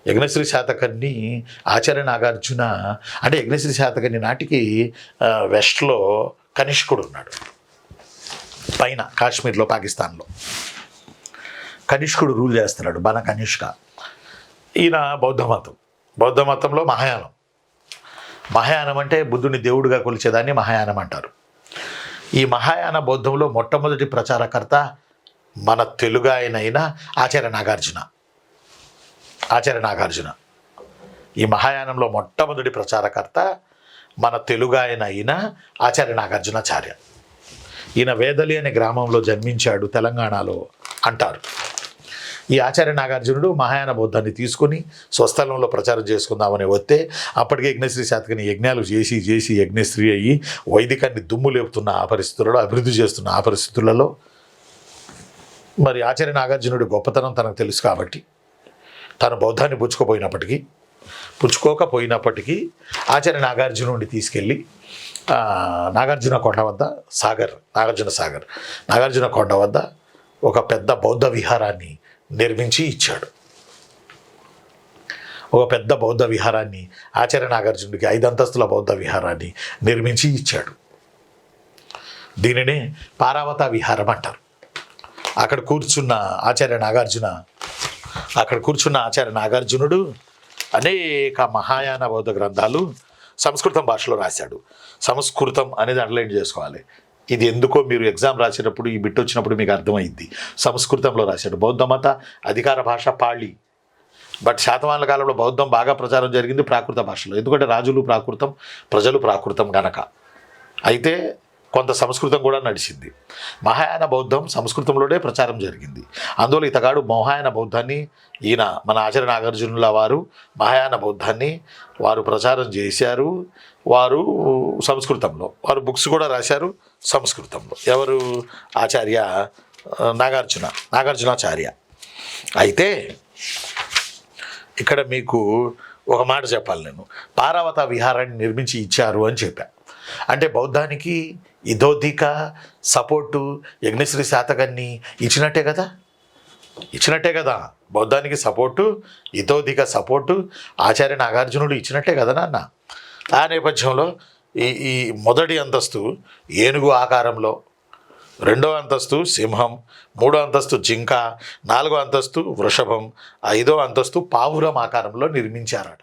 యజ్ఞశ్రీ శాతకర్ణి ఆచార్య నాగార్జున అంటే యజ్ఞశ్రీ శాతకర్ణి నాటికి వెస్ట్లో కనిష్కుడు ఉన్నాడు. పైన కాశ్మీర్లో, పాకిస్తాన్లో కనిష్కుడు రూల్ చేస్తున్నాడు, బన కనిష్క. ఈయన బౌద్ధ మతంలో మహాయానం అంటే బుద్ధుని దేవుడిగా కొలిచేదాన్ని మహాయానం అంటారు. ఈ మహాయాన బౌద్ధంలో మొట్టమొదటి ప్రచారకర్త మన తెలుగు అయిన ఆచార్య నాగార్జున. ఈ మహాయానంలో మొట్టమొదటి ప్రచారకర్త మన తెలుగు అయిన ఆచార్య నాగార్జునాచార్య. ఈయన వేదలి అనే గ్రామంలో జన్మించాడు, తెలంగాణలో అంటారు. ఈ ఆచార్య నాగార్జునుడు మహాయాన బౌద్ధాన్ని తీసుకుని స్వస్థలంలో ప్రచారం చేసుకుందామని వస్తే అప్పటికే యజ్ఞశ్రీ శాతకర్ణి యజ్ఞాలు చేసి యజ్ఞశ్రీ అయ్యి వైదికాన్ని దుమ్ము లేపుతున్న ఆ పరిస్థితులలో, అభివృద్ధి చేస్తున్న ఆ పరిస్థితులలో మరి ఆచార్య నాగార్జునుడి గొప్పతనం తనకు తెలుసు కాబట్టి తను బౌద్ధాన్ని పుచ్చుకోకపోయినప్పటికీ ఆచార్య నాగార్జునుడిని తీసుకెళ్ళి నాగార్జున కొండ వద్ద ఒక పెద్ద బౌద్ధ విహారాన్ని నిర్మించి ఇచ్చాడు. ఒక పెద్ద బౌద్ధ విహారాన్ని ఆచార్య నాగార్జునుడికి 5 అంతస్తుల బౌద్ధ విహారాన్ని నిర్మించి ఇచ్చాడు. దీనినే పారావత విహారం అంటారు. అక్కడ కూర్చున్న ఆచార్య నాగార్జునుడు అనేక మహాయాన బౌద్ధ గ్రంథాలు సంస్కృతం భాషలో రాశాడు. సంస్కృతం అనేది అండర్లైన్ చేసుకోవాలి. ఇది ఎందుకో మీరు ఎగ్జామ్ రాసేటప్పుడు ఈ బిట్ వచ్చినప్పుడు మీకు అర్థమైంది. సంస్కృతంలో రాశాడు. బౌద్ధ మత అధికార భాష పాళి. బట్ శాతవాహనుల కాలంలో బౌద్ధం బాగా ప్రచారం జరిగింది ప్రాకృత భాషలో, ఎందుకంటే రాజులు ప్రాకృతం, ప్రజలు ప్రాకృతం గనక. అయితే కొంత సంస్కృతం కూడా నడిచింది. మహాయాన బౌద్ధం సంస్కృతంలోనే ప్రచారం జరిగింది. అందువల్ల ఇతగాడు మహాయాన బౌద్ధాన్ని, ఈయన మన ఆచార్య నాగార్జునుల వారు మహాయాన బౌద్ధాన్ని వారు ప్రచారం చేశారు. వారు సంస్కృతంలో, వారు బుక్స్ కూడా రాశారు సంస్కృతంలో. ఎవరు? ఆచార్య నాగార్జునాచార్య. అయితే ఇక్కడ మీకు ఒక మాట చెప్పాలి. నేను పారావత విహారాన్ని నిర్మించి ఇచ్చారు అని చెప్పాను. అంటే బౌద్ధానికి ఇదోధిక సపోర్టు యజ్ఞశ్రీ శాతకర్ణి ఇచ్చినట్టే కదా. బౌద్ధానికి సపోర్టు, ఇతోధిక సపోర్టు ఆచార్య నాగార్జునుడు ఇచ్చినట్టే కదా నాన్న. ఆ నేపథ్యంలో ఈ మొదటి అంతస్తు ఏనుగు ఆకారంలో, 2వ అంతస్తు సింహం, 3వ అంతస్తు జింక, 4వ అంతస్తు వృషభం, 5వ అంతస్తు పావురం ఆకారంలో నిర్మించారట.